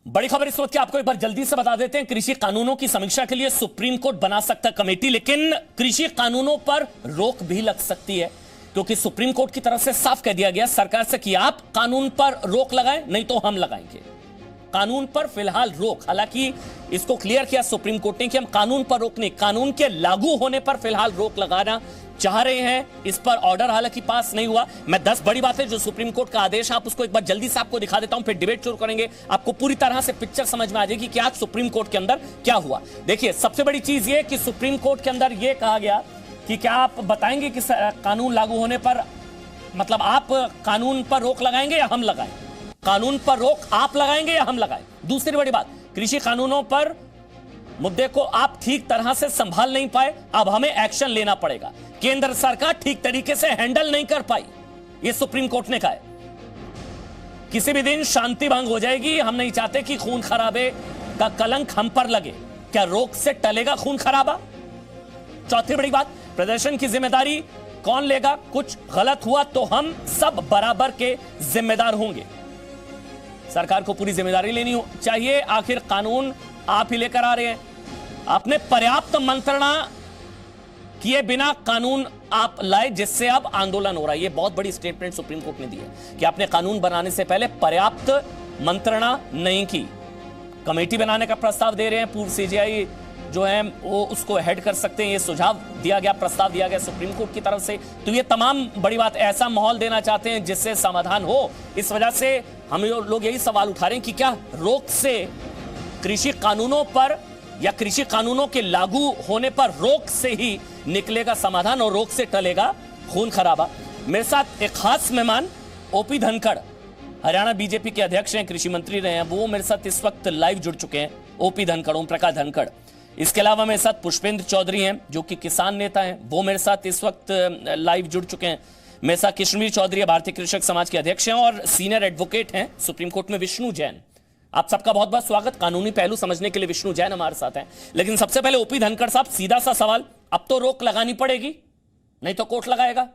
बड़ी खबर इस वक्त की आपको एक बार जल्दी से बता देते हैं। कृषि कानूनों की समीक्षा के लिए सुप्रीम कोर्ट बना सकता है कमेटी, लेकिन कृषि कानूनों पर रोक भी लग सकती है, क्योंकि सुप्रीम कोर्ट की तरफ से साफ कह दिया गया सरकार से कि आप कानून पर रोक लगाएं, नहीं तो हम लगाएंगे। कानून पर फिलहाल रोक, हालांकि इसको क्लियर किया सुप्रीम कोर्ट ने कि हम कानून पर रोक नहीं, कानून के लागू होने पर फिलहाल रोक लगाना चाह रहे हैं। इस पर ऑर्डर हालांकि पास नहीं हुआ। मैं 10 बड़ी बातें जो सुप्रीम कोर्ट का आदेश है, आप उसको एक बार जल्दी से आपको दिखा देता हूं, फिर डिबेट शुरू करेंगे। आपको पूरी तरह से पिक्चर समझ में आ जाएगी कि आज सुप्रीम कोर्ट के अंदर क्या हुआ। देखिए, सबसे बड़ी चीज ये कि सुप्रीम कोर्ट के अंदर यह कहा गया कि क्या आप बताएंगे कि कानून लागू होने पर, मतलब आप कानून पर रोक लगाएंगे या हम लगाएं? कानून पर रोक आप लगाएंगे या हम लगाएं? दूसरी बड़ी बात, कृषि कानूनों पर मुद्दे को आप ठीक तरह से संभाल नहीं पाए, अब हमें एक्शन लेना पड़ेगा। केंद्र सरकार ठीक तरीके से हैंडल नहीं कर पाई, यह सुप्रीम कोर्ट ने कहा है। किसी भी दिन शांति भंग हो जाएगी, हम नहीं चाहते कि खून खराबे का कलंक हम पर लगे। क्या रोक से टलेगा खून खराबा? चौथी बड़ी बात, प्रदर्शन की जिम्मेदारी कौन लेगा? कुछ गलत हुआ तो हम सब बराबर के जिम्मेदार होंगे। सरकार को पूरी जिम्मेदारी लेनी चाहिए। आखिर कानून आप ही लेकर आ रहे हैं, आपने पर्याप्त मंत्रणा किए बिना कानून आप लाए, जिससे अब आंदोलन हो रहा है। यह बहुत बड़ी स्टेटमेंट सुप्रीम कोर्ट ने दी है कि आपने कानून बनाने से पहले पर्याप्त मंत्रणा नहीं की। कमेटी बनाने का प्रस्ताव दे रहे हैं, पूर्व सीजेआई जो है वो उसको हेड कर सकते हैं, ये सुझाव दिया गया, प्रस्ताव दिया गया सुप्रीम कोर्ट की तरफ से। तो ये तमाम बड़ी बात, ऐसा माहौल देना चाहते हैं जिससे समाधान हो। इस वजह से हम लोग यही सवाल उठा रहे हैं कि क्या रोक से कृषि कानूनों पर या कृषि कानूनों के लागू होने पर रोक से ही निकलेगा समाधान और रोक से टलेगा खून खराबा। मेरे साथ एक खास मेहमान ओपी धनखड़, हरियाणा बीजेपी के अध्यक्ष हैं, कृषि मंत्री रहे हैं, वो मेरे साथ इस वक्त लाइव जुड़ चुके हैं। ओपी धनखड़, ओम प्रकाश धनखड़। इसके अलावा मेरे साथ पुष्पेंद्र चौधरी हैं जो कि किसान नेता हैं, वो मेरे साथ इस वक्त लाइव जुड़ चुके हैं। मेरे साथ कृष्णवीर चौधरी भारतीय कृषक समाज के अध्यक्ष हैं और सीनियर एडवोकेट हैं सुप्रीम कोर्ट में विष्णु जैन। आप सबका बहुत बहुत स्वागत। कानूनी पहलू समझने के लिए विष्णु जैन हमारे साथ हैं। लेकिन सबसे पहले ओपी धनखड़ साहब, सीधा सा सवाल, अब तो रोक लगानी पड़ेगी, नहीं तो कोर्ट लगाएगा?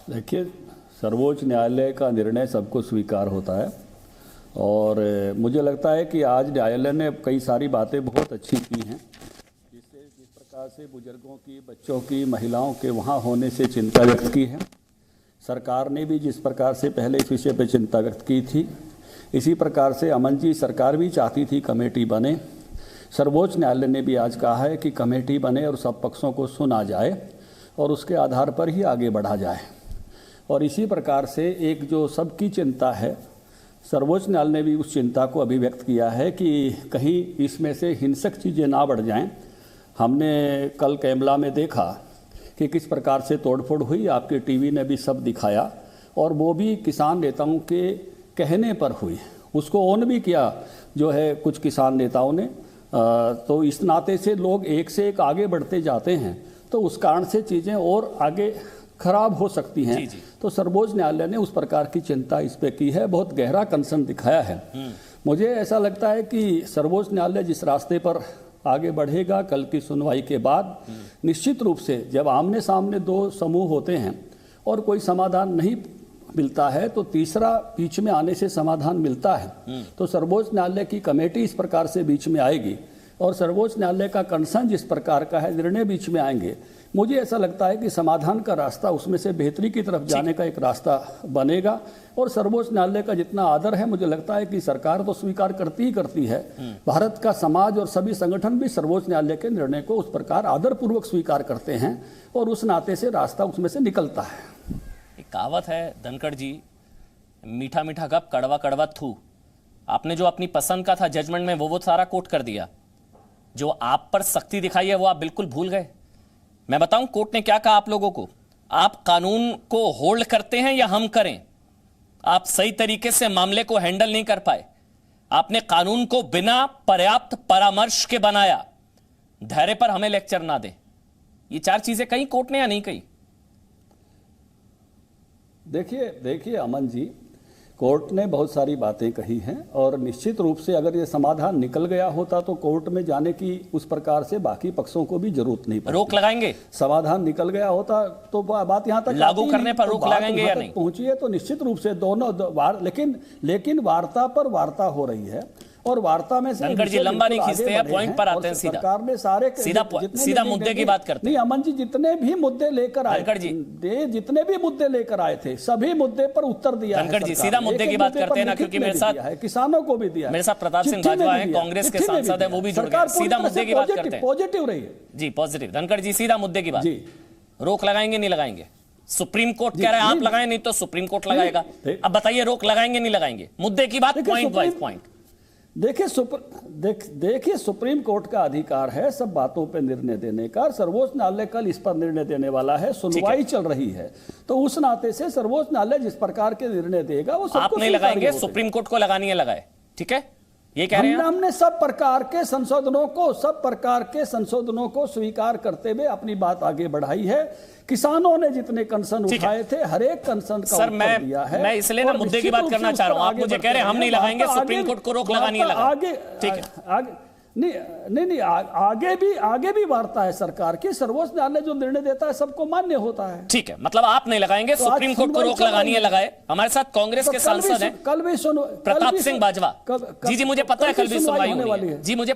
देखिए, सर्वोच्च न्यायालय का निर्णय सबको स्वीकार होता है और मुझे लगता है कि आज न्यायालय ने कई सारी बातें बहुत अच्छी की हैं, जिस प्रकार से बुजुर्गों की, बच्चों की, महिलाओं के वहाँ होने से चिंता व्यक्त की है। सरकार ने भी जिस प्रकार से पहले इस विषय पर चिंता व्यक्त की थी, इसी प्रकार से अमन जी सरकार भी चाहती थी कमेटी बने। सर्वोच्च न्यायालय ने भी आज कहा है कि कमेटी बने और सब पक्षों को सुना जाए और उसके आधार पर ही आगे बढ़ा जाए। और इसी प्रकार से एक जो सबकी चिंता है, सर्वोच्च न्यायालय ने भी उस चिंता को अभिव्यक्त किया है कि कहीं इसमें से हिंसक चीज़ें ना बढ़ जाएं। हमने कल कैमला में देखा कि किस प्रकार से तोड़फोड़ हुई, आपके टीवी ने भी सब दिखाया, और वो भी किसान नेताओं के कहने पर हुई। उसको ऑन भी किया जो है कुछ किसान नेताओं ने। तो इस नाते से लोग एक से एक आगे बढ़ते जाते हैं, तो उस कारण से चीज़ें और आगे खराब हो सकती हैं। जी। तो सर्वोच्च न्यायालय ने उस प्रकार की चिंता इस पे की है, बहुत गहरा कंसर्न दिखाया है। मुझे ऐसा लगता है कि सर्वोच्च न्यायालय जिस रास्ते पर आगे बढ़ेगा कल की सुनवाई के बाद, निश्चित रूप से जब आमने सामने दो समूह होते हैं और कोई समाधान नहीं मिलता है तो तीसरा बीच में आने से समाधान मिलता है। तो सर्वोच्च न्यायालय की कमेटी इस प्रकार से बीच में आएगी और सर्वोच्च न्यायालय का कंसर्न जिस प्रकार का है, निर्णय बीच में आएंगे। मुझे ऐसा लगता है कि समाधान का रास्ता, उसमें से बेहतरी की तरफ जाने का एक रास्ता बनेगा। और सर्वोच्च न्यायालय का जितना आदर है, मुझे लगता है कि सरकार तो स्वीकार करती ही करती है, भारत का समाज और सभी संगठन भी सर्वोच्च न्यायालय के निर्णय को उस प्रकार आदरपूर्वक स्वीकार करते हैं और उस नाते से रास्ता उसमें से निकलता है। एक कहावत है धनखड़ जी, मीठा मीठा गप कड़वा कड़वा थू। आपने जो अपनी पसंद का था जजमेंट में वो सारा कोट कर दिया, जो आप पर सख्ती दिखाई है वो आप बिल्कुल भूल गए। मैं बताऊं कोर्ट ने क्या कहा आप लोगों को, आप कानून को होल्ड करते हैं या हम करें? आप सही तरीके से मामले को हैंडल नहीं कर पाए, आपने कानून को बिना पर्याप्त परामर्श के बनाया, धैर्य पर हमें लेक्चर ना दे। ये चार चीजें कहीं कोर्ट ने या नहीं कही? देखिए अमन जी, कोर्ट ने बहुत सारी बातें कही हैं और निश्चित रूप से अगर ये समाधान निकल गया होता तो कोर्ट में जाने की उस प्रकार से बाकी पक्षों को भी जरूरत नहीं पड़ती। रोक लगाएंगे, समाधान निकल गया होता तो बात यहाँ तक लागू करने पर रोक लगाएंगे या नहीं पहुंची है तो निश्चित रूप से दोनों लेकिन वार्ता पर वार्ता हो रही है और वार्ता में धनखड़ जी लंबा नहीं खींचते हैं, पॉइंट पर आते हैं। सरकार ने सारे सीधा मुद्दे की बात करते हैं। नहीं अमन जी, जितने भी मुद्दे लेकर आए जितने भी मुद्दे लेकर आए थे सभी मुद्दे पर उत्तर दिया है। धनखड़ जी सीधा मुद्दे की बात करते हैं ना, क्योंकि मेरे साथ किसानों को भी दिया, मेरे साथ प्रताप सिंह बाजवा है, कांग्रेस के सांसद है, वो भी जुड़ गए। सीधा मुद्दे की बात करते हैं। पॉजिटिव रही है जी, पॉजिटिव। धनखड़ जी सीधा मुद्दे की बात, रोक लगाएंगे नहीं लगाएंगे? सुप्रीम कोर्ट कह रहा है आप लगाएं, नहीं तो सुप्रीम कोर्ट लगाएगा। अब बताइए रोक लगाएंगे नहीं लगाएंगे? मुद्दे की बात, पॉइंट वाइज पॉइंट। देखिए सुप्रीम कोर्ट का अधिकार है सब बातों पर निर्णय देने का। सर्वोच्च न्यायालय कल इस पर निर्णय देने वाला है, सुनवाई चल रही है, तो उस नाते से सर्वोच्च न्यायालय जिस प्रकार के निर्णय देगा वो सबको आप नहीं लगाएंगे, सुप्रीम कोर्ट को लगानी है, लगाए, ठीक है, ये कह रहे हैं। हमने सब प्रकार के संशोधनों को स्वीकार करते हुए अपनी बात आगे बढ़ाई है। किसानों ने जितने कंसर्न उठाए थे हर एक कंसर्न का उत्तर दिया है। मैं इसलिए ना मुद्दे की बात करना चाह रहा हूं। आप मुझे कह रहे हैं हम नहीं लगाएंगे, सुप्रीम कोर्ट को रोक लगानी है, आगे ठीक है, नहीं आगे भी वार्ता है सरकार की। सर्वोच्च न्यायालय जो निर्णय देता है सबको मान्य होता है। ठीक है, मतलब आप नहीं लगाएंगे, सुप्रीम कोर्ट को रोक लगानी है, लगाए। हमारे साथ कांग्रेस के सांसद हैं कल भी प्रताप सिंह बाजवा जी मुझे पता है कल भी सुनवाई होने वाली है। जी मुझे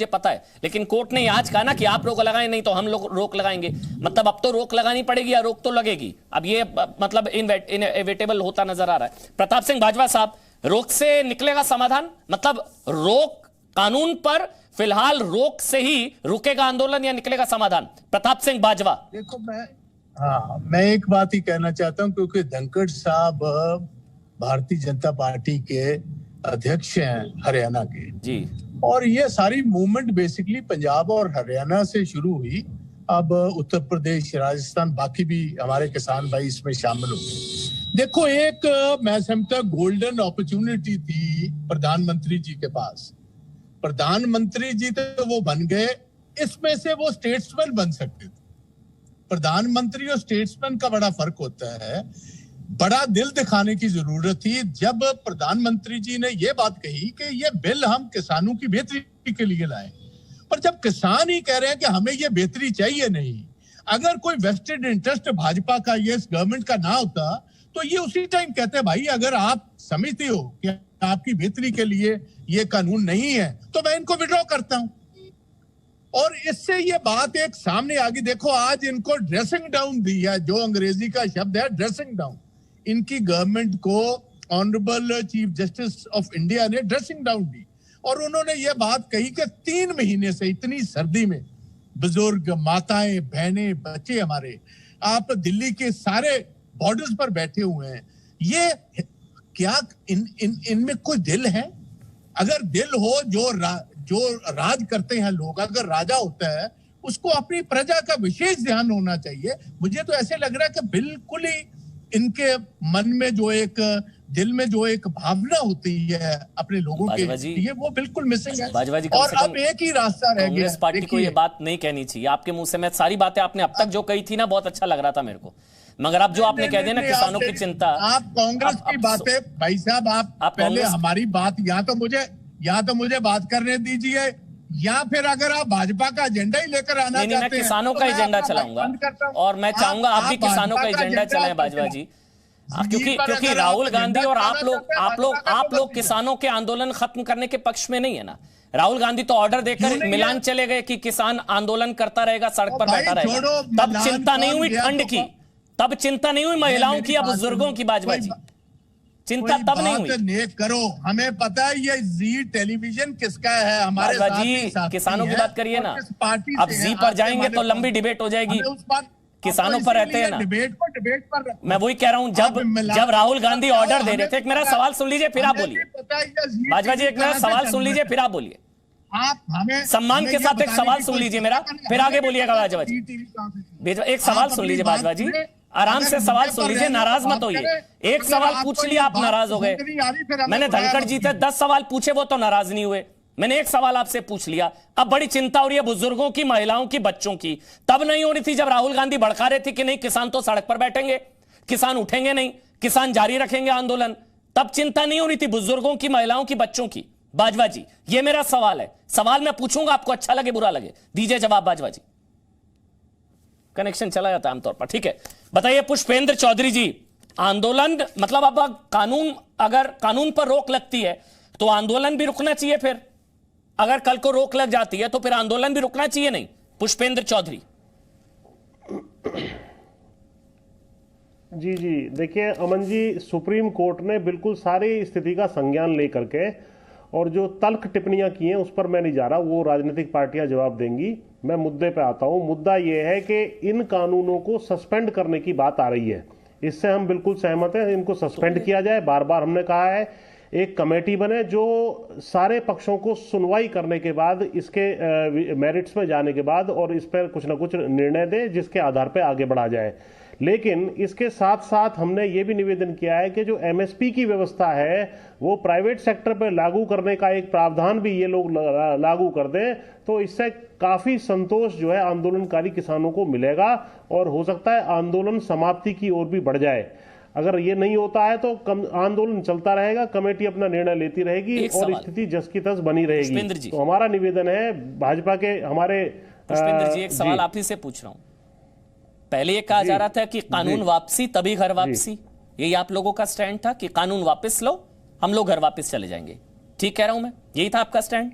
पता है, लेकिन कोर्ट ने आज कहा ना कि आप रोक लगाएं, नहीं तो हम लोग रोक लगाएंगे। मतलब अब तो रोक लगानी पड़ेगी या रोक तो लगेगी। अब ये मतलब इनएविटेबल होता नजर आ रहा है। प्रताप सिंह बाजवा साहब, रोक से निकलेगा समाधान? मतलब रोक कानून पर फिलहाल रोक से ही रुकेगा आंदोलन या निकलेगा समाधान? प्रताप सिंह बाजवा। देखो मैं एक बात ही कहना चाहता हूं, क्योंकि धनखड़ साहब भारतीय जनता पार्टी के अध्यक्ष हैं हरियाणा के जी, और ये सारी मूवमेंट बेसिकली पंजाब और हरियाणा से शुरू हुई। अब उत्तर प्रदेश, राजस्थान, बाकी भी हमारे किसान भाई इसमें शामिल हो गए। देखो, एक मैं समझता गोल्डन अपॉर्चुनिटी थी प्रधानमंत्री जी के पास। प्रधानमंत्री जी तो वो बन गए, इसमें से वो स्टेट्समैन बन सकते थे। प्रधानमंत्री और स्टेट्समैन का बड़ा फर्क होता है। बड़ा दिल दिखाने की जरूरत थी जब प्रधानमंत्री जी ने ये बात कही कि ये बिल हम किसानों की बेहतरी के लिए लाए। पर जब किसान ही कह रहे हैं कि हमें ये बेहतरी चाहिए नहीं, अगर कोई वेस्टेड इंटरेस्ट भाजपा का ये गवर्नमेंट का ना होता तो ये उसी टाइम कहते हैं भाई अगर आप समझते हो कि आपकी बेहतरी के लिए ये कानून नहीं है तो मैं इनको विड्रॉ करता हूं। और इससे ये बात एक सामने आ गई। देखो, आज इनको ड्रेसिंग डाउन दी है, जो अंग्रेजी का शब्द है ड्रेसिंग डाउन। इनकी गवर्नमेंट को honourable chief justice of India ने ड्रेसिंग डाउन दी और उन्होंने ये बात कही कि 3 महीने से इतनी सर्दी में बुजुर्ग, माताएं, बहनें, बच्चे हमारे, आप दिल्ली के सारे बॉर्डर्स पर बैठे हुए हैं। ये क्या इनमें कोई दिल है? अगर दिल हो, जो राज करते हैं लोग, अगर राजा होता है उसको अपनी प्रजा का विशेष ध्यान होना चाहिए। मुझे तो ऐसे लग रहा है कि बिल्कुल ही इनके मन में जो एक दिल में जो एक भावना होती है अपने लोगों के लिए, वो बिल्कुल मिसिंग है। और अब एक ही रास्ता रह गया। कांग्रेस पार्टी को ये बात नहीं कहनी चाहिए आपके मुंह से। मैं सारी बातें आपने अब तक जो कही थी ना, बहुत अच्छा लग रहा था मेरे को, मगर अब जो आपने कह दिया ना किसानों की चिंता। आप कांग्रेस की बातें, भाई साहब, आप पहले हमारी बात यहाँ तो मुझे बात करने दीजिए, या फिर अगर आप भाजपा का एजेंडा ही लेकर आना चाहते हैं। मैं किसानों का एजेंडा चलाऊंगा और मैं चाहूंगा आप भी किसानों का एजेंडा चलाएं बाजवा जी, क्योंकि राहुल गांधी और आप लोग किसानों के आंदोलन खत्म करने के पक्ष में नहीं है ना। राहुल गांधी तो ऑर्डर देकर मिलान चले गए कि किसान आंदोलन करता रहेगा, सड़क पर बैठा रहेगा। तब चिंता नहीं हुई ठंड की, तब चिंता नहीं हुई महिलाओं की या बुजुर्गों की, बाजवा जी चिंता तब नहीं हुई। करो, हमें पता है ये जी टेलीविजन किसका है। हमारे जी किसानों की बात करिए ना। अब जी पर जाएंगे तो लंबी डिबेट हो जाएगी। किसानों पर रहते हैं ना, डिबेट पर मैं वही कह रहा हूं। जब राहुल गांधी ऑर्डर दे रहे थे, एक मेरा सवाल सुन लीजिए फिर आप बोलिए। बाजवा जी, एक मेरा सवाल सुन लीजिए फिर आप बोलिए। आप हमें सम्मान के साथ एक सवाल सुन लीजिए मेरा, फिर आगे बोलिएगा बाजवा जी। एक सवाल सुन लीजिए बाजवा जी, आराम से सवाल सुन लीजिए, नाराज मत होइए। एक सवाल पूछ लिया आप नाराज हो गए। मैंने धनखड़ जी से 10 सवाल पूछे, वो तो नाराज नहीं हुए। मैंने एक सवाल आपसे पूछ लिया। अब बड़ी चिंता हो रही है बुजुर्गों की, महिलाओं की, बच्चों की। तब नहीं हो रही थी जब राहुल गांधी भड़का रहे थे कि नहीं किसान तो सड़क पर बैठेंगे, किसान उठेंगे नहीं, किसान जारी रखेंगे आंदोलन। तब चिंता नहीं होनी थी बुजुर्गों की, महिलाओं की, बच्चों की। बाजवा जी, ये मेरा सवाल है, सवाल मैं पूछूंगा, आपको अच्छा लगे बुरा लगे, दीजिए जवाब बाजवा जी। कनेक्शन चला जाता है आमतौर पर, ठीक है। बताइए पुष्पेंद्र चौधरी जी, आंदोलन मतलब अब कानून, अगर कानून पर रोक लगती है तो आंदोलन भी रुकना चाहिए, फिर अगर कल को रोक लग जाती है तो फिर आंदोलन भी रुकना चाहिए नहीं? पुष्पेंद्र चौधरी जी जी, देखिए अमन जी, सुप्रीम कोर्ट ने बिल्कुल सारी स्थिति का संज्ञान लेकर के, और जो तल्ख टिप्पणियां की हैं उस पर मैं नहीं जा रहा, वो राजनीतिक पार्टियां जवाब देंगी। मैं मुद्दे पे आता हूं। मुद्दा यह है कि इन कानूनों को सस्पेंड करने की बात आ रही है, इससे हम बिल्कुल सहमत हैं, इनको सस्पेंड किया जाए। बार बार हमने कहा है एक कमेटी बने जो सारे पक्षों को सुनवाई करने के बाद, इसके मेरिट्स में जाने के बाद, और इस पर कुछ ना कुछ निर्णय दे जिसके आधार पर आगे बढ़ा जाए। लेकिन इसके साथ साथ हमने ये भी निवेदन किया है कि जो एमएसपी की व्यवस्था है वो प्राइवेट सेक्टर पर लागू करने का एक प्रावधान भी ये लोग लागू कर दें, तो इससे काफी संतोष जो है आंदोलनकारी किसानों को मिलेगा, और हो सकता है आंदोलन समाप्ति की ओर भी बढ़ जाए। अगर ये नहीं होता है तो आंदोलन चलता रहेगा, कमेटी अपना निर्णय लेती रहेगी और स्थिति जस की तस बनी रहेगी। तो हमारा निवेदन है भाजपा के, हमारे पुष्पेंद्र जी, एक सवाल आप ही से पूछ रहा हूं। पहले ये कहा जा रहा था कि कानून वापसी तभी घर वापसी, यही आप लोगों का स्टैंड था कि कानून वापस लो, हम लोग घर वापस चले जाएंगे। ठीक कह रहा हूं मैं? यही था आपका स्टैंड?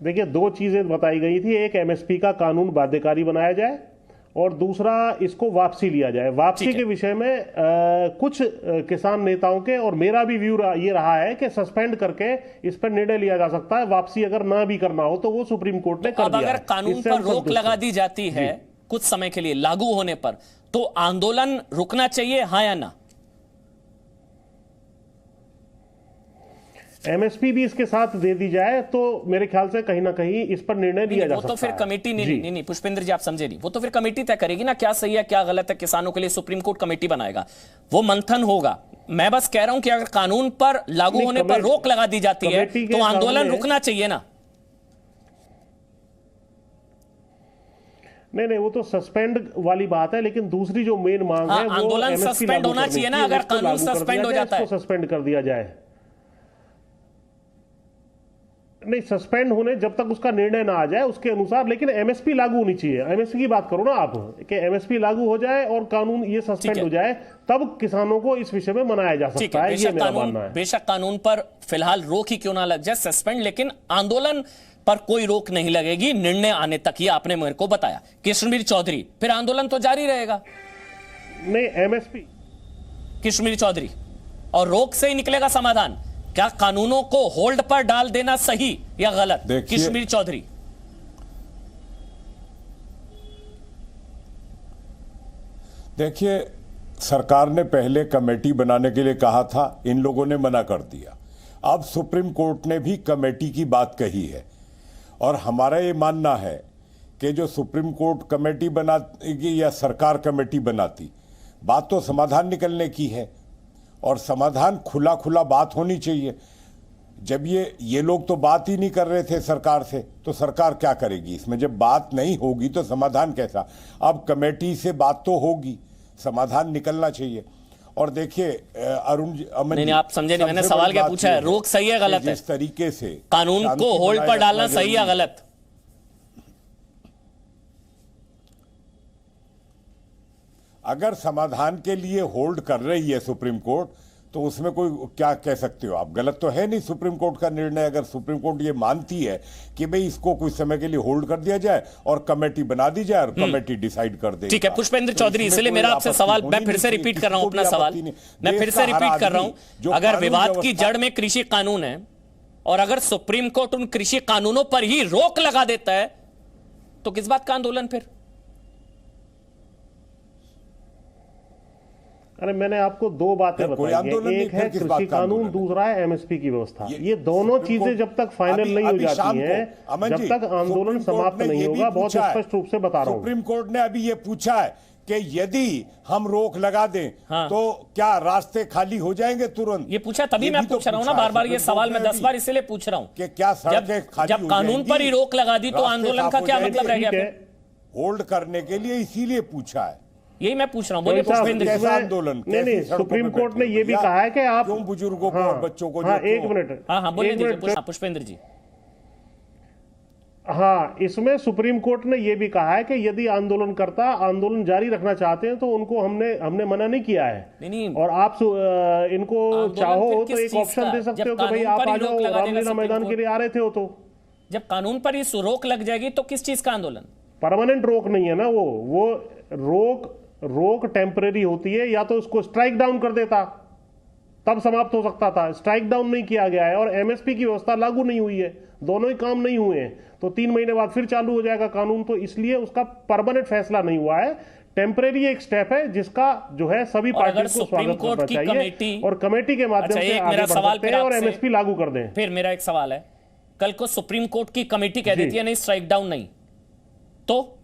देखिए, दो चीजें बताई गई थी, एक एमएसपी का कानून बाध्यकारी बनाया जाए, और दूसरा इसको वापसी लिया जाए। वापसी के विषय में कुछ किसान नेताओं के और मेरा भी व्यू ये रहा है कि सस्पेंड करके इस पर निर्णय लिया जा सकता है। वापसी अगर ना भी करना हो तो वो सुप्रीम कोर्ट ने कर दिया। अगर कानून पर रोक लगा दी जाती है कुछ समय के लिए लागू होने पर, तो आंदोलन रुकना चाहिए, हाँ या ना? एमएसपी भी इसके साथ दे दी जाए तो मेरे ख्याल से कहीं ना कहीं इस पर निर्णय लिया जा सकता है। वो तो फिर कमेटी नहीं, पुष्पेंद्र जी आप समझे नहीं, वो तो फिर कमेटी तय करेगी ना क्या सही है क्या गलत है। किसानों के लिए सुप्रीम कोर्ट कमेटी बनाएगा, वो मंथन होगा। मैं बस कह रहा हूं कि अगर कानून पर लागू होने पर रोक लगा दी जाती है तो आंदोलन रुकना चाहिए ना? नहीं, वो तो सस्पेंड वाली बात है, लेकिन दूसरी जो मेन मांग है वो आंदोलन सस्पेंड होना चाहिए ना। अगर कानून सस्पेंड हो जाता है, सस्पेंड कर दिया जाए। नहीं, सस्पेंड होने जब तक उसका निर्णय ना आ जाए उसके अनुसार, लेकिन एमएसपी लागू होनी चाहिए। एमएसपी की बात करो ना आप, कि एमएसपी लागू हो जाए और कानून ये सस्पेंड हो जाए, तब किसानों को इस विषय में मनाया जा सकता है। ये मेरा मानना है। बेशक कानून पर फिलहाल रोक ही क्यों ना लग जाए, सस्पेंड, लेकिन आंदोलन पर कोई रोक नहीं लगेगी निर्णय आने तक, ये आपने मेरे को बताया। कृष्णवीर चौधरी, फिर आंदोलन तो जारी रहेगा? नहीं, एमएसपी, कृष्णवीर चौधरी, और रोक से ही निकलेगा समाधान। क्या कानूनों को होल्ड पर डाल देना सही या गलत? कृष्णवीर चौधरी। देखिए, सरकार ने पहले कमेटी बनाने के लिए कहा था, इन लोगों ने मना कर दिया। अब सुप्रीम कोर्ट ने भी कमेटी की बात कही है, और हमारा ये मानना है कि जो सुप्रीम कोर्ट कमेटी बनाती या सरकार कमेटी बनाती, बात तो समाधान निकलने की है, और समाधान खुला खुला बात होनी चाहिए। जब ये लोग तो बात ही नहीं कर रहे थे सरकार से, तो सरकार क्या करेगी इसमें? जब बात नहीं होगी तो समाधान कैसा? अब कमेटी से बात तो होगी, समाधान निकलना चाहिए। और देखिए अरुण जी, अमन नहीं, आप समझे नहीं, मैंने सवाल क्या पूछा है, रोक सही है गलत है? जिस तरीके से कानून को होल्ड पर डालना सही या गलत? अगर समाधान के लिए होल्ड कर रही है सुप्रीम कोर्ट, तो उसमें कोई क्या कह सकते हो आप? गलत तो है नहीं सुप्रीम कोर्ट का निर्णय। अगर सुप्रीम कोर्ट ये मानती है कि भाई इसको कुछ समय के लिए होल्ड कर दिया जाए और कमेटी बना दी जाए और कमेटी डिसाइड कर दे। ठीक है पुष्पेंद्र चौधरी, इसलिए मेरा आपसे सवाल, मैं फिर से रिपीट कर रहा हूं अपना सवाल, मैं फिर से रिपीट कर रहा हूं। अगर विवाद की जड़ में कृषि कानून है और अगर सुप्रीम कोर्ट उन कृषि कानूनों पर ही रोक लगा देता है, तो किस बात का आंदोलन फिर? अरे मैंने आपको दो बातें बताई हैं, एक है कृषि कानून, दूसरा है एमएसपी की व्यवस्था। ये दोनों चीजें जब तक फाइनल नहीं हो जाती हैं, जब तक आंदोलन समाप्त नहीं होगा, बहुत स्पष्ट रूप से बता रहा हूं। सुप्रीम कोर्ट ने अभी ये पूछा है कि यदि हम रोक लगा दें तो क्या रास्ते खाली हो जाएंगे तुरंत? ये पूछा, तभी मैं पूछ रहा हूं ना, बार बार ये सवाल मैं 10 बार इसलिए पूछ रहा हूं कि क्या सड़कें खाली जब कानून पर ही रोक लगा दी तो आंदोलन का क्या मतलब रह गया? होल्ड करने के लिए इसीलिए पूछा है। यही मैं पूछ रहा हूँ, बोलिए पुष्पेंद्र जी। कैसा आंदोलन? नहीं नहीं, कैसी सड़कों सुप्रीम पे कोर्ट ने बैठे ये भी भैया? कहा है कि आप क्यों बुजुर्गों को और बच्चों को हाँ, जो एक मिनट, हाँ बोलिए एक दीजिए, मिनट। पुष्पेंद्र जी। हाँ, इसमें सुप्रीम कोर्ट ने यह भी कहा है कि यदि आंदोलनकर्ता आंदोलन जारी रखना चाहते हैं तो उनको हमने मना नहीं किया है। नहीं और आप इनको आंदोलन चाहो फिर तो किस एक चीज ऑप्शन का? दे सकते जब हो कि भाई कानून आप पर ही आ रोक जाओ, लगा देगा रामलीला सुप्रीम मैदान के कोर्ट। लिए आ रहे थे हो तो। जब कानून पर ही रोक लग जाएगी तो किस चीज का आंदोलन? परमानेंट रोक नहीं है ना, वो रोक टेम्परेरी होती है, या तो उसको स्ट्राइक डाउन कर देता तब समाप्त हो सकता था। स्ट्राइक डाउन नहीं किया गया है और एमएसपी की व्यवस्था लागू नहीं हुई है, दोनों ही काम नहीं हुए हैं, तो 3 महीने बाद फिर चालू हो जाएगा कानून, तो इसलिए उसका परमानेंट फैसला नहीं हुआ है। टेम्परेरी एक स्टेप है जिसका जो है सभी पार्टियों को स्वागत करना चाहिए और कमेटी के माध्यम से आगे बढ़ सकते हैं और एमएसपी लागू कर दें। फिर मेरा एक सवाल है, कल को सुप्रीम कोर्ट की कमेटी कह देती है नहीं स्ट्राइक डाउन नहीं, तो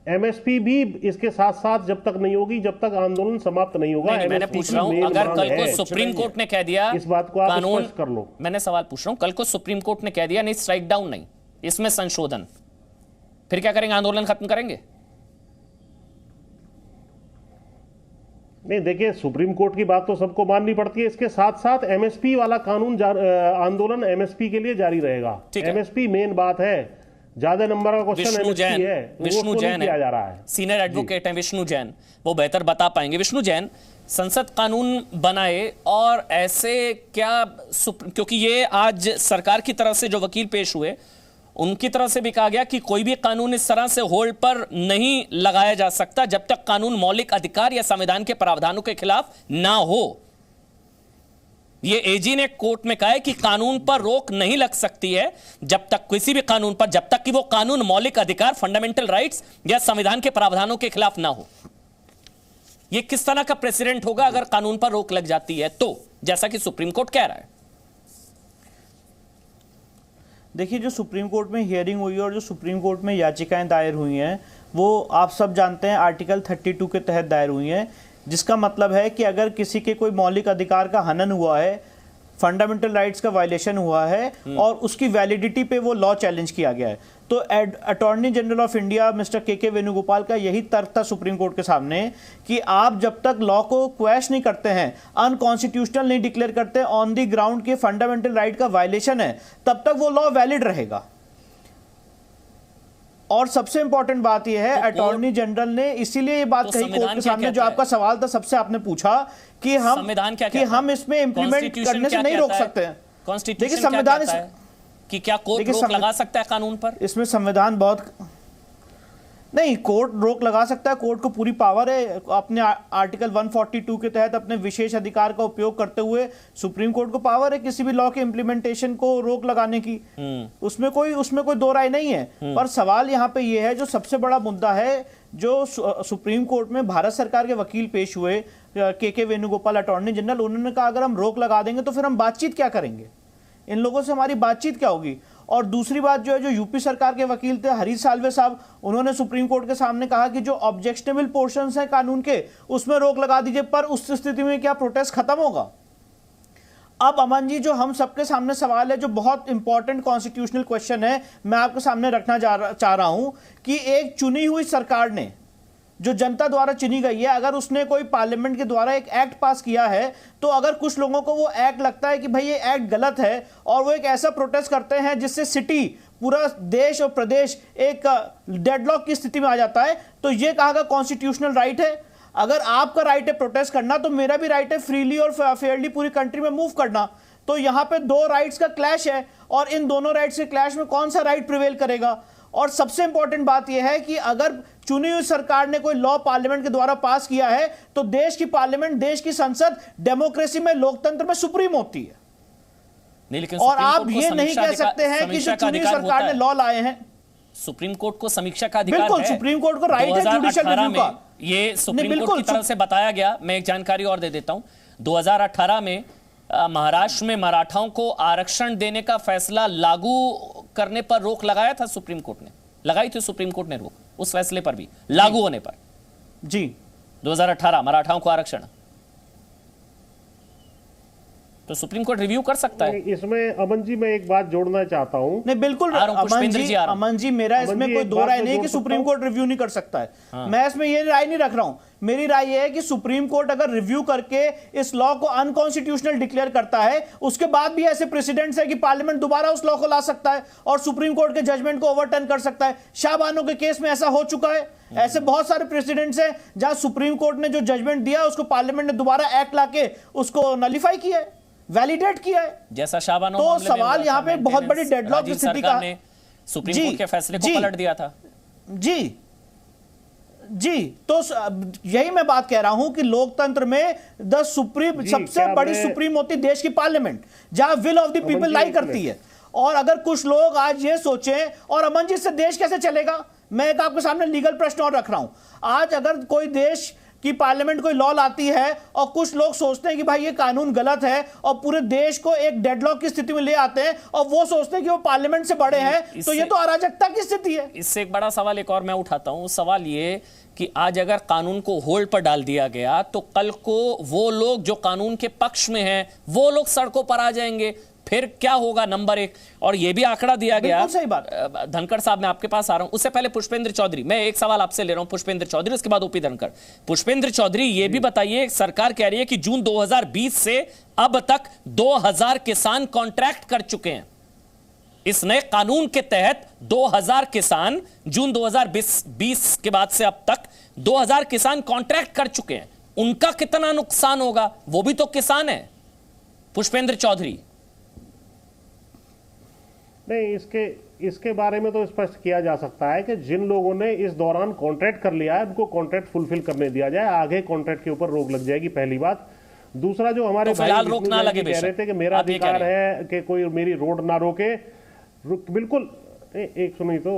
एमएसपी भी इसके साथ साथ जब तक नहीं होगी, जब तक आंदोलन समाप्त नहीं होगा। नहीं, मैंने पूछ रहा हूं, अगर कल को सुप्रीम कोर्ट ने कह दिया इस बात को आप कानून स्पष्ट कर लो। मैंने सवाल पूछ रहा हूं, कल को सुप्रीम कोर्ट ने कह दिया नहीं स्ट्राइक डाउन नहीं, इसमें संशोधन, फिर क्या करेंगे? आंदोलन खत्म करेंगे? नहीं, देखिए, सुप्रीम कोर्ट की बात तो सबको माननी पड़ती है, इसके साथ साथ एमएसपी वाला कानून आंदोलन एमएसपी के लिए जारी रहेगा। एमएसपी मेन बात है, ज्यादा नंबर का क्वेश्चन एमएसपी है, विष्णु जैन किया जा रहा है, सीनियर एडवोकेट हैं विष्णु जैन, वो बेहतर बता पाएंगे। विष्णु जैन, संसद कानून बनाए और ऐसे क्या क्योंकि ये आज सरकार की तरफ से जो वकील पेश हुए उनकी तरफ से भी कहा गया कि कोई भी कानून इस तरह से होल्ड पर नहीं लगाया जा सकता जब तक कानून मौलिक अधिकार या संविधान के प्रावधानों के खिलाफ ना हो। ये एजी ने कोर्ट में कहा है कि कानून पर रोक नहीं लग सकती है जब तक, किसी भी कानून पर, जब तक कि वो कानून मौलिक अधिकार, फंडामेंटल राइट्स या संविधान के प्रावधानों के खिलाफ ना हो। ये किस तरह का प्रेसिडेंट होगा अगर कानून पर रोक लग जाती है तो, जैसा कि सुप्रीम कोर्ट कह रहा है? देखिए, जो सुप्रीम कोर्ट में हियरिंग हुई है और जो सुप्रीम कोर्ट में याचिकाएं दायर हुई हैं वो आप सब जानते हैं आर्टिकल 32 के तहत दायर हुई हैं, जिसका मतलब है कि अगर किसी के कोई मौलिक अधिकार का हनन हुआ है, फंडामेंटल राइट्स का वायलेशन हुआ है और उसकी वैलिडिटी पे वो लॉ चैलेंज किया गया है, तो attorney general of India mister के वेणुगोपाल का यही तर्क था सुप्रीम कोर्ट के सामने कि आप जब तक लॉ को क्वैश नहीं करते हैं, अनकॉन्स्टिट्यूशनल नहीं डिक्लेयर करते ऑन द ग्राउंड के फंडामेंटल राइट का वायलेशन है, तब तक वो लॉ वैलिड रहेगा। और सबसे इंपॉर्टेंट बात यह है, अटॉर्नी जनरल ने इसीलिए ये बात कही कोर्ट के सामने, जो आपका सवाल था सबसे आपने पूछा कि हम इसमें इंप्लीमेंट करने से नहीं रोक सकते हैं। देखिए, संविधान कि क्या कोर्ट रोक लगा सकता है कानून पर? इसमें संविधान बहुत नहीं, कोर्ट रोक लगा सकता है, कोर्ट को पूरी पावर है अपने आर्टिकल 142 के तहत अपने विशेष अधिकार का उपयोग करते हुए सुप्रीम कोर्ट को पावर है किसी भी लॉ के इंप्लीमेंटेशन को रोक लगाने की। उसमें कोई दो राय नहीं है। पर सवाल यहाँ पे ये है, जो सबसे बड़ा मुद्दा है, जो सुप्रीम कोर्ट में भारत सरकार के वकील पेश हुए के वेणुगोपाल अटॉर्नी जनरल, उन्होंने कहा अगर हम रोक लगा देंगे तो फिर हम बातचीत क्या करेंगे, इन लोगों से हमारी बातचीत क्या होगी। और दूसरी बात जो है, जो यूपी सरकार के वकील थे हरीश साल्वे साहब, उन्होंने सुप्रीम कोर्ट के सामने कहा कि जो ऑब्जेक्शनेबल पोर्शंस हैं कानून के उसमें रोक लगा दीजिए, पर उस स्थिति में क्या प्रोटेस्ट खत्म होगा? अब अमन जी, जो हम सबके सामने सवाल है, जो बहुत इंपॉर्टेंट कॉन्स्टिट्यूशनल क्वेश्चन है, मैं आपके सामने रखना चाह रहा हूं कि एक चुनी हुई सरकार ने, जो जनता द्वारा चुनी गई है, अगर उसने कोई पार्लियामेंट के द्वारा एक एक्ट पास किया है, तो अगर कुछ लोगों को वो एक्ट लगता है कि भाई ये एक्ट गलत है और वो एक ऐसा प्रोटेस्ट करते हैं जिससे सिटी, पूरा देश और प्रदेश एक डेडलॉक की स्थिति में आ जाता है, तो ये कहा गया कॉन्स्टिट्यूशनल राइट है। अगर आपका राइट है प्रोटेस्ट करना, तो मेरा भी राइट है फ्रीली और फेयरली पूरी कंट्री में मूव करना। तो यहां पे दो राइट्स का क्लैश है और इन दोनों राइट्स के क्लैश में कौन सा राइट प्रिवेल करेगा? और सबसे इंपॉर्टेंट बात यह है कि अगर चुनी हुई सरकार ने कोई लॉ पार्लियामेंट के द्वारा पास किया है, तो देश की पार्लियामेंट, देश की संसद डेमोक्रेसी में, लोकतंत्र में सुप्रीम होती है। नहीं, लेकिन और आप ये नहीं कह सकते हैं कि जो चुनी हुई सरकार ने लॉ लाए हैं, सुप्रीम कोर्ट को समीक्षा का अधिकार है। बिल्कुल, सुप्रीम कोर्ट को राइट है जुडिशियल रिव्यू का। ये सुप्रीम कोर्ट की तरफ से बताया गया। मैं एक जानकारी और दे देता हूं, 2018 में महाराष्ट्र में मराठाओं को आरक्षण देने का फैसला लागू करने पर रोक लगाया था सुप्रीम कोर्ट ने, लगाई थी सुप्रीम कोर्ट ने रोक, उस फैसले पर भी लागू होने पर जी 2018 मराठाओं को आरक्षण। तो सुप्रीम कोर्ट रिव्यू कर सकता है। इसमें अमन जी मैं एक बात जोड़ना चाहता हूं। नहीं बिल्कुल अमन जी मेरा इसमें कोई दो राय नहीं है कि सुप्रीम कोर्ट रिव्यू नहीं कर सकता है। हाँ। मैं इसमें ये राय नहीं रख रहा हूं। मेरी राय यह है कि सुप्रीम कोर्ट अगर रिव्यू करके इस लॉ को अनकॉन्स्टिट्यूशनल डिक्लेयर करता है, उसके बाद भी ऐसे प्रेसिडेंट्स है कि पार्लियामेंट दोबारा उस लॉ को ला सकता है और सुप्रीम कोर्ट के जजमेंट को ओवरटर्न कर सकता है। शाहबानो के केस में ऐसा हो चुका है। ऐसे बहुत सारे प्रेसिडेंट्स हैं जहां सुप्रीम कोर्ट ने जो जजमेंट दिया उसको पार्लियामेंट ने दोबारा एक्ट लाके उसको नलिफाई किया है, वैलिडेट किया है, जैसा शाहबानो। तो सवाल यहां पे बहुत बड़ी डेडलॉक की स्थिति का ने सुप्रीम कोर्ट के फैसले को पलट दिया था। जी तो यही मैं बात कह रहा हूं कि लोकतंत्र में सबसे बड़ी सुप्रीम होती देश की पार्लियामेंट, जहां विल ऑफ द पीपल लाई करती है। और अगर कुछ लोग आज ये सोचें, और अमन जी से देश कैसे चलेगा, मैं एक आपके सामने लीगल प्रश्न और रख रहा हूं। आज अगर कोई देश कि पार्लियामेंट कोई लॉ लाती है और कुछ लोग सोचते हैं कि भाई ये कानून गलत है और पूरे देश को एक डेडलॉक की स्थिति में ले आते हैं और वो सोचते हैं कि वो पार्लियामेंट से बड़े हैं, तो ये तो अराजकता की स्थिति है। इससे एक बड़ा सवाल एक और मैं उठाता हूं। सवाल ये कि आज अगर कानून को होल्ड पर डाल दिया गया तो कल को वो लोग जो कानून के पक्ष में हैं वो लोग सड़कों पर आ जाएंगे, फिर क्या होगा? नंबर एक। और यह भी आंकड़ा दिया गया, सही बात। धनखड़ साहब मैं आपके पास आ रहा हूं, उससे पहले पुष्पेंद्र चौधरी, मैं एक सवाल आपसे ले रहा हूं, पुष्पेंद्र चौधरी, उसके बाद ओपी धनखड़। पुष्पेंद्र चौधरी ये भी बताइए, सरकार कह रही है कि जून 2020 से अब तक 2000 किसान कॉन्ट्रैक्ट कर चुके हैं। इस नए कानून के तहत 2000 किसान जून 2020 के बाद से अब तक 2000 किसान कॉन्ट्रैक्ट कर चुके हैं। उनका कितना नुकसान होगा? वो भी तो किसान है। पुष्पेंद्र चौधरी। नहीं, इसके बारे में तो स्पष्ट किया जा सकता है कि जिन लोगों ने इस दौरान कॉन्ट्रैक्ट कर लिया है उनको कॉन्ट्रैक्ट फुलफिल करने दिया जाए, आगे कॉन्ट्रैक्ट के ऊपर रोक लग जाएगी, पहली बात। दूसरा, जो हमारे तो फिलहाल रोक ना लगे, कह रहे थे कि मेरा अधिकार है कि कोई मेरी रोड ना रोके, बिल्कुल एक सुनी तो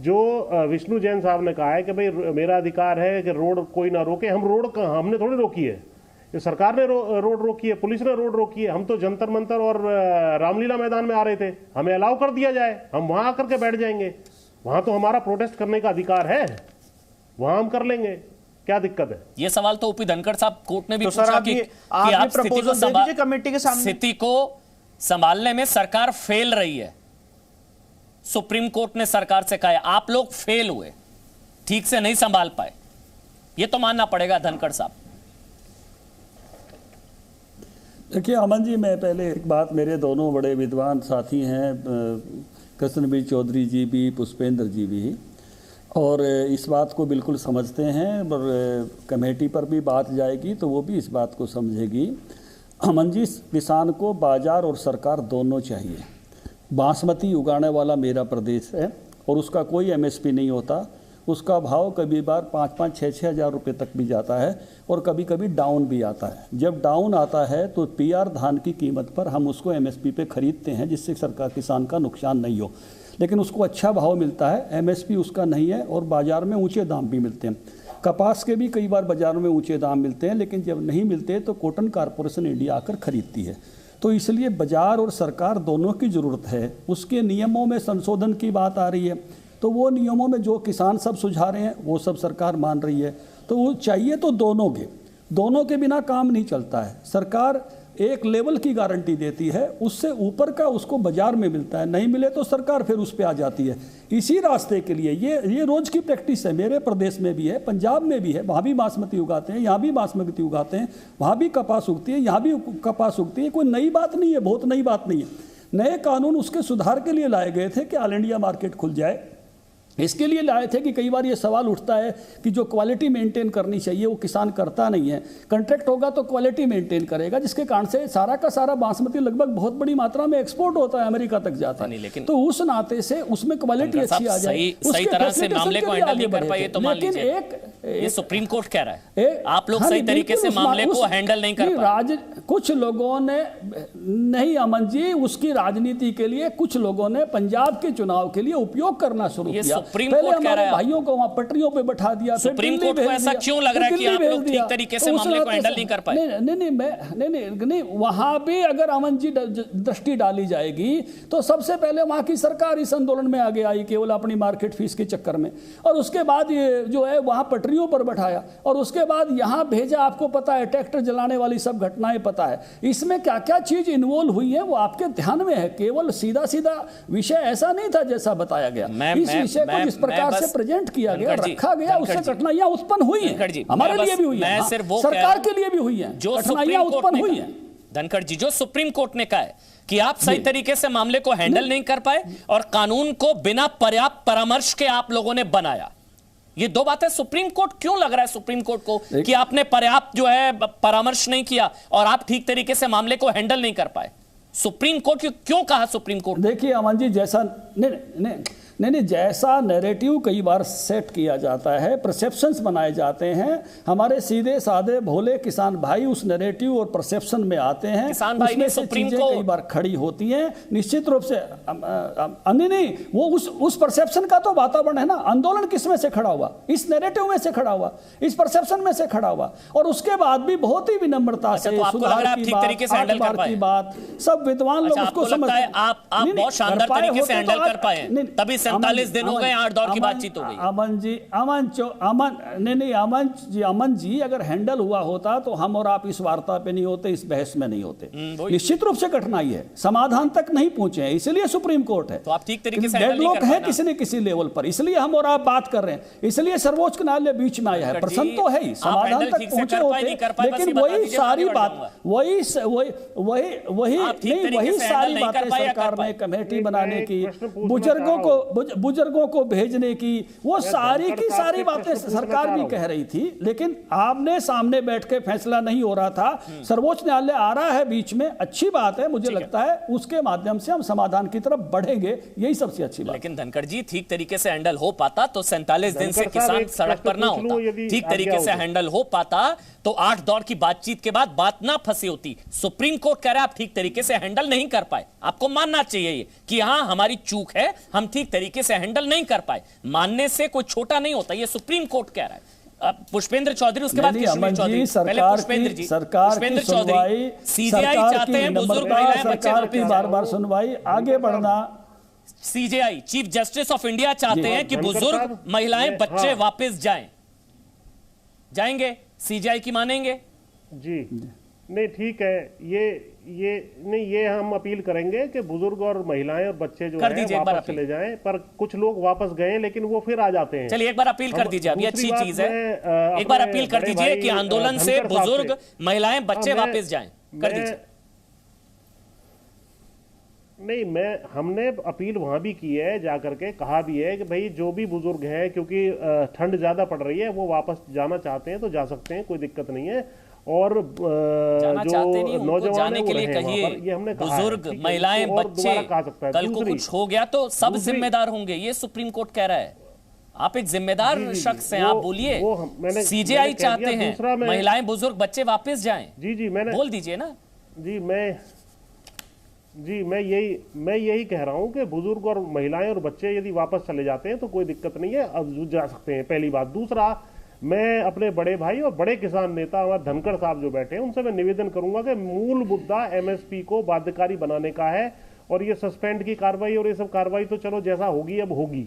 जो विष्णु जैन साहब ने कहा है कि भाई मेरा अधिकार है कि रोड कोई ना रोके, हमने थोड़ी रोकी है, ये सरकार ने रोड रोकी है, पुलिस ने रोड रोकी है। हम तो जंतर मंतर और रामलीला मैदान में आ रहे थे, हमें अलाउ कर दिया जाए, हम वहां आकर के बैठ जाएंगे, वहां तो हमारा प्रोटेस्ट करने का अधिकार है, वहां हम कर लेंगे, क्या दिक्कत है? ये सवाल तो ओपी धनखड़ साहब कोर्ट ने भी तो पूछा कि आप स्थिति को संभालने में सरकार फेल रही है। सुप्रीम कोर्ट ने सरकार से कहा आप लोग फेल हुए, ठीक से नहीं संभाल पाए, ये तो मानना पड़ेगा धनखड़ साहब। देखिए अमन जी, मैं पहले एक बात, मेरे दोनों बड़े विद्वान साथी हैं, कृष्णवीर चौधरी जी भी, पुष्पेंद्र जी भी, और इस बात को बिल्कुल समझते हैं, और कमेटी पर भी बात जाएगी तो वो भी इस बात को समझेगी। अमन जी, किसान को बाजार और सरकार दोनों चाहिए। बासमती उगाने वाला मेरा प्रदेश है और उसका कोई एमएसपी नहीं होता, उसका भाव कभी बार 5-5, 6-6 हज़ार रुपये तक भी जाता है और कभी कभी डाउन भी आता है। जब डाउन आता है तो पीआर धान की कीमत पर हम उसको एमएसपी पे खरीदते हैं जिससे सरकार किसान का नुकसान नहीं हो, लेकिन उसको अच्छा भाव मिलता है, एमएसपी उसका नहीं है और बाज़ार में ऊंचे दाम भी मिलते हैं। कपास के भी कई बार बाज़ारों में ऊंचे दाम मिलते हैं, लेकिन जब नहीं मिलते तो कॉटन कॉरपोरेशन इंडिया आकर खरीदती है। तो इसलिए बाजार और सरकार दोनों की ज़रूरत है। उसके नियमों में संशोधन की बात आ रही है, तो वो नियमों में जो किसान सब सुझा रहे हैं वो सब सरकार मान रही है। तो वो चाहिए तो दोनों के बिना काम नहीं चलता है। सरकार एक लेवल की गारंटी देती है, उससे ऊपर का उसको बाजार में मिलता है, नहीं मिले तो सरकार फिर उस पर आ जाती है। इसी रास्ते के लिए ये रोज़ की प्रैक्टिस है, मेरे प्रदेश में भी है, पंजाब में भी है, वहाँ भी बासमती उगाते हैं, यहाँ भी बासमती उगाते हैं, वहाँ भी कपास उगती है, यहाँ भी कपास उगती है। कोई नई बात नहीं है, बहुत नई बात नहीं है। नए कानून उसके सुधार के लिए लाए गए थे कि ऑल इंडिया मार्केट खुल जाए, इसके लिए लाए थे कि कई बार ये सवाल उठता है कि जो क्वालिटी मेंटेन करनी चाहिए वो किसान करता नहीं है। कॉन्ट्रैक्ट होगा तो क्वालिटी मेंटेन करेगा, जिसके कारण से सारा का सारा बासमती लगभग बहुत बड़ी मात्रा में एक्सपोर्ट होता है, अमेरिका तक जाता है। लेकिन तो उस नाते से उसमें क्वालिटी अच्छी आ जाए, सही तरह से मामले को हैंडल नहीं कर पाए तो मान लीजिए ये सुप्रीम कोर्ट कह रहा है आप लोग सही तरीके से मामले को हैंडल नहीं कर पाए। कुछ लोगों ने नहीं अमन जी, उसकी राजनीति के लिए कुछ लोगों ने पंजाब के चुनाव के लिए उपयोग करना शुरू किया। सुप्रीम कोर्ट कह रहा है भाइयों को वहां पटरियों पे बैठा दिया। सुप्रीम कोर्ट को ऐसा क्यों लग रहा है कि आप लोग ठीक तरीके से मामले को हैंडल नहीं कर पाए? नहीं, वहां भी अगर अमन जी दृष्टि डाली जाएगी तो सबसे पहले वहां की सरकार इस आंदोलन में आगे आई केवल अपनी मार्केट फीस के चक्कर में, और उसके बाद ये जो है वहां पटरियों बोरियों पर बैठाया और उसके बाद यहाँ भेजा। आपको पता है ट्रैक्टर जलाने वाली सब घटनाएं पता है। इसमें क्या क्या चीज इन्वॉल्व हुई है वो आपके ध्यान में है। केवल सीधा सीधा विषय ऐसा नहीं था जैसा बताया गया। इस विषय को जिस प्रकार से प्रेजेंट किया गया, रखा गया, उससे घटनाएं उत्पन्न हुई है, हमारे लिए भी हुई है, सरकार के लिए भी हुई है, घटनाएं उत्पन्न हुई है। धनखड़ जी, जो सुप्रीम कोर्ट ने कहा है कि आप सही तरीके से मामले को हैंडल नहीं कर पाए और कानून को बिना पर्याप्त परामर्श के आप लोगों ने बनाया, ये दो बातें सुप्रीम कोर्ट क्यों लग रहा है सुप्रीम कोर्ट को कि आपने पर्याप्त जो है परामर्श नहीं किया और आप ठीक तरीके से मामले को हैंडल नहीं कर पाए? सुप्रीम कोर्ट क्यों कहा सुप्रीम कोर्ट? देखिए अमन जी, जैसा नहीं, जैसा नैरेटिव कई बार सेट किया जाता है, परसेप्शंस बनाए जाते हैं, हमारे सीधे साधे भोले किसान भाई उस नैरेटिव और परसेप्शन में आते हैं, किसान भाई उसमें से चीजें कई बार खड़ी होती हैं। निश्चित रूप से नहीं, वो उस परसेप्शन का तो वातावरण है ना। आंदोलन किस में से खड़ा हुआ? इस नैरेटिव में से खड़ा हुआ, इस परसेप्शन में से खड़ा हुआ, और उसके बाद भी बहुत ही विनम्रता से सुधार की बात सब विद्वान लोग उसको समझते हैं। आप बहुत शानदार तरीके से हैंडल कर पाए, तभी 47 दिन हो गए, 8 दौर की बातचीत हो गई। अमन जी अगर हैंडल हुआ होता तो हम और आप इस वार्ता पे नहीं होते, इस बहस में नहीं होते। निश्चित रूप से कठिनाई है, समाधान तक नहीं पहुंचे हैं, इसलिए सुप्रीम कोर्ट है। तो आप ठीक तरीके से डेडलॉक है किसी न किसी लेवल पर, इसलिए हम और आप बात कर रहे हैं, इसलिए सर्वोच्च न्यायालय बीच में आया है। प्रश्न तो है ही, समाधान तक पहुंचे होते, लेकिन वही सारी बात वही सारी बातें सरकार ने कमेटी बनाने की, बुजुर्गों को भेजने की, वो सारी की सारी बातें सरकार भी कह रही थी, लेकिन आपने सामने बैठ के फैसला नहीं हो रहा था। सर्वोच्च न्यायालय आ रहा है बीच में, अच्छी बात है, मुझे लगता है उसके माध्यम से हम समाधान की तरफ बढ़ेंगे, यही सबसे अच्छी बात। लेकिन धनखड़ जी, ठीक तरीके से हैंडल हो पाता तो 47 दिन से किसान सड़क पर ना होता। ठीक तरीके से हैंडल हो पाता तो 8 दौर की बातचीत के बाद बात ना फंसी होती। सुप्रीम कोर्ट कह रहा है आप ठीक तरीके से हैंडल नहीं कर पाए, आपको मानना चाहिए ये कि हाँ हमारी चूक है, हम ठीक तरीके से हैंडल नहीं कर पाए। मानने से कोई छोटा नहीं होता, ये सुप्रीम कोर्ट कह रहा है। पुष्पेंद्र चौधरी, उसके बाद किशोर चौधरी, पहले पुष्पेंद्र जी, पुष्पेंद्र चौधरी, सीजेआई चाहते हैं बुजुर्ग महिलाएं बच्चे वापस बार-बार सुनवाई आगे बढ़ना। CJI chief justice of India चाहते हैं कि बुजुर्ग महिलाएं बच्चे वापस जाएंगे, सीजेआई की मानेंगे? जी नहीं, ठीक है, ये हम अपील करेंगे कि बुजुर्ग और महिलाएं और बच्चे जो है वापस चले जाएं, पर कुछ लोग वापस गए लेकिन वो फिर आ जाते हैं। चलिए एक बार अपील कर दीजिए, अभी अच्छी चीज है, एक बार अपील कर दीजिए कि आंदोलन से बुजुर्ग महिलाएं बच्चे वापस जाएं, कर दीजिए। नहीं, हमने अपील वहां भी की है, जाकर के कहा भी है कि भाई जो भी बुजुर्ग हैं, क्योंकि ठंड ज्यादा पड़ रही है, वो वापस जाना चाहते हैं तो जा सकते हैं, कोई दिक्कत नहीं है। और जो नौजवान जाने के लिए कहिए, ये हमने बुजुर्ग महिलाएं बच्चे, कल को कुछ हो गया तो सब जिम्मेदार होंगे, ये सुप्रीम कोर्ट कह रहा है। आप एक जिम्मेदार शख्स हैं, आप बोलिए। सीजेआई चाहते हैं महिलाएं बुजुर्ग बच्चे वापस जाएं। जी मैंने बोल दीजिए ना। मैं यही कह रहा हूं कि बुजुर्ग और महिलाएं और बच्चे यदि वापस चले जाते हैं तो कोई दिक्कत नहीं है, अब जा सकते हैं, पहली बात। दूसरा, मैं अपने बड़े भाई और बड़े किसान नेता हमारे धनखड़ साहब जो बैठे हैं उनसे मैं निवेदन करूंगा कि मूल मुद्दा एमएसपी को बाध्यकारी बनाने का है, और ये सस्पेंड की कार्रवाई और ये सब कार्रवाई तो चलो जैसा होगी अब होगी,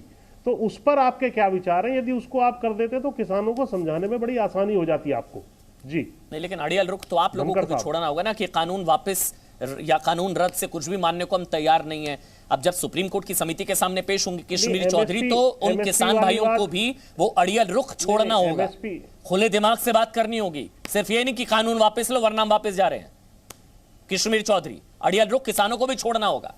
तो उस पर आपके क्या विचार हैं? यदि उसको आप कर देते तो किसानों को समझाने में बड़ी आसानी हो जाती है आपको। जी नहीं, लेकिन अड़ियल रुख तो आप लोगों को छोड़ना होगा ना कि कानून वापस या कानून रद्द से कुछ भी मानने को हम तैयार नहीं है। अब जब सुप्रीम कोर्ट की समिति के सामने पेश होंगे कश्मीरी चौधरी, तो उन किसान भाइयों को भी वो अड़ियल रुख छोड़ना होगा, खुले दिमाग से बात करनी होगी। सिर्फ ये नहीं कि कानून वापस लो वरना हम वापस जा रहे हैं। कश्मीरी चौधरी, अड़ियल रुख किसानों को भी छोड़ना होगा।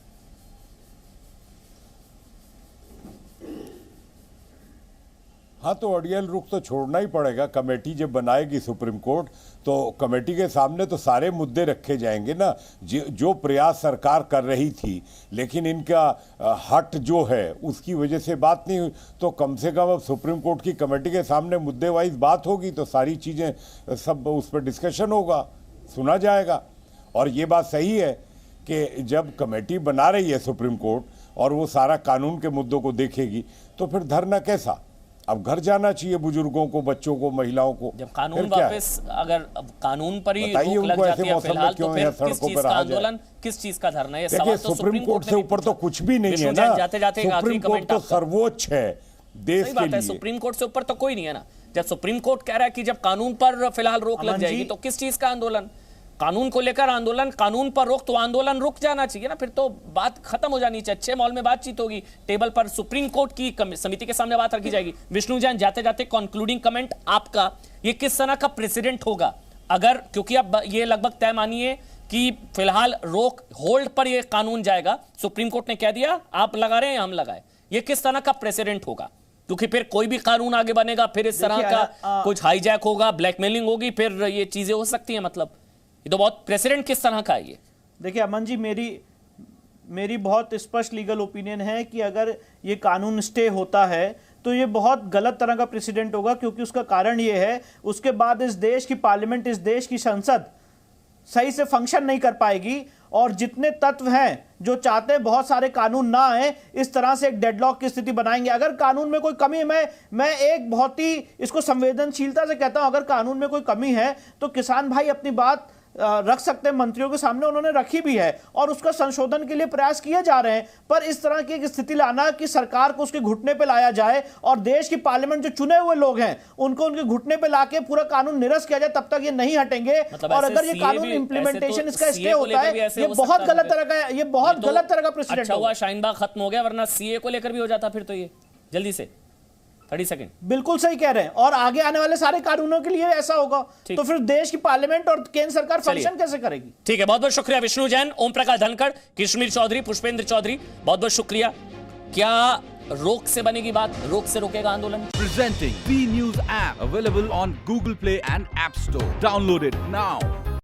हाँ, तो अड़ियल रुख तो छोड़ना ही पड़ेगा। कमेटी जब बनाएगी सुप्रीम कोर्ट तो कमेटी के सामने तो सारे मुद्दे रखे जाएंगे ना, जो प्रयास सरकार कर रही थी, लेकिन इनका हट जो है उसकी वजह से बात नहीं हुई, तो कम से कम अब सुप्रीम कोर्ट की कमेटी के सामने मुद्दे वाइज बात होगी तो सारी चीज़ें सब उस पर डिस्कशन होगा, सुना जाएगा। और ये बात सही है कि जब कमेटी बना रही है सुप्रीम कोर्ट और वो सारा कानून के मुद्दों को देखेगी तो फिर धरना कैसा? अब घर जाना चाहिए बुजुर्गों को, बच्चों को, महिलाओं को। जब कानून वापस, अगर कानून पर ही रोक लग जाती है फिलहाल, तो फिर किस चीज का आंदोलन, किस चीज का धरना? ये सवाल तो सुप्रीम कोर्ट से ऊपर तो कुछ भी नहीं है ना। जाते जाते सुप्रीम कोर्ट तो सर्वोच्च है देश के लिए। सुप्रीम कोर्ट से ऊपर तो कोई नहीं है ना। जब सुप्रीम कोर्ट कह रहा है कि जब कानून पर फिलहाल रोक लग अमन जी, जाएगी तो किस चीज का आंदोलन? कानून को लेकर आंदोलन, कानून पर रोक, तो आंदोलन रुक जाना चाहिए ना, फिर तो बात खत्म हो जानी चाहिए। अच्छे माहौल में बातचीत होगी, टेबल पर सुप्रीम कोर्ट की समिति के सामने बात रखी जाएगी। विष्णु जैन, जाते जाते कंक्लूडिंग कमेंट आपका, ये किस तरह का प्रेसिडेंट होगा अगर, क्योंकि अब ये लगभग तय मानिए कि फिलहाल रोक होल्ड पर ये कानून जाएगा, सुप्रीम कोर्ट ने कह दिया आप लगा रहे हैं हम लगाए, ये किस तरह का प्रेसिडेंट होगा? क्योंकि फिर कोई भी कानून आगे बनेगा, फिर इस तरह का कुछ हाईजैक होगा, ब्लैकमेलिंग होगी, फिर ये चीजें हो सकती हैं। मतलब ये तो बहुत प्रेसिडेंट किस तरह का है ये? देखिए अमन जी, मेरी बहुत स्पष्ट लीगल ओपिनियन है कि अगर ये कानून स्टे होता है तो ये बहुत गलत तरह का प्रेसिडेंट होगा, क्योंकि उसका कारण ये है उसके बाद इस देश की पार्लियामेंट, इस देश की संसद सही से फंक्शन नहीं कर पाएगी, और जितने तत्व हैं जो चाहते हैं बहुत सारे कानून ना आए, इस तरह से एक डेडलॉक की स्थिति बनाएंगे। अगर कानून में कोई कमी है, मैं एक बहुत ही इसको संवेदनशीलता से कहता हूं, अगर कानून में कोई कमी है तो किसान भाई अपनी बात रख सकते हैं मंत्रियों के सामने, उन्होंने रखी भी है और उसका संशोधन के लिए प्रयास किए जा रहे हैं। पर इस तरह की एक स्थिति लाना कि सरकार को उसके घुटने पे लाया जाए और देश की पार्लियामेंट जो चुने हुए लोग हैं उनको उनके घुटने पे लाके पूरा कानून निरस्त किया जाए, तब तक ये नहीं हटेंगे। मतलब और अगर ये कानून इंप्लीमेंटेशन इसका स्टे होता है, ये बहुत गलत तरह का, ये बहुत गलत तरह का प्रेसिडेंट अच्छा हुआ शाहीन बाग खत्म हो गया, वरना सीए को लेकर भी हो जाता फिर तो ये जल्दी से 30 सेकंड। बिल्कुल सही कह रहे हैं, और आगे आने वाले सारे कानूनों के लिए ऐसा होगा तो फिर देश की पार्लियामेंट और केंद्र सरकार फंक्शन कैसे करेगी? ठीक है, बहुत बहुत शुक्रिया विष्णु जैन, ओम प्रकाश धनखड़, कश्मीर चौधरी, पुष्पेंद्र चौधरी, बहुत बहुत शुक्रिया। क्या रोक से बनेगी बात? रोक से रोकेगा आंदोलन? Presenting B News app available on Google Play and App Store. Download it now.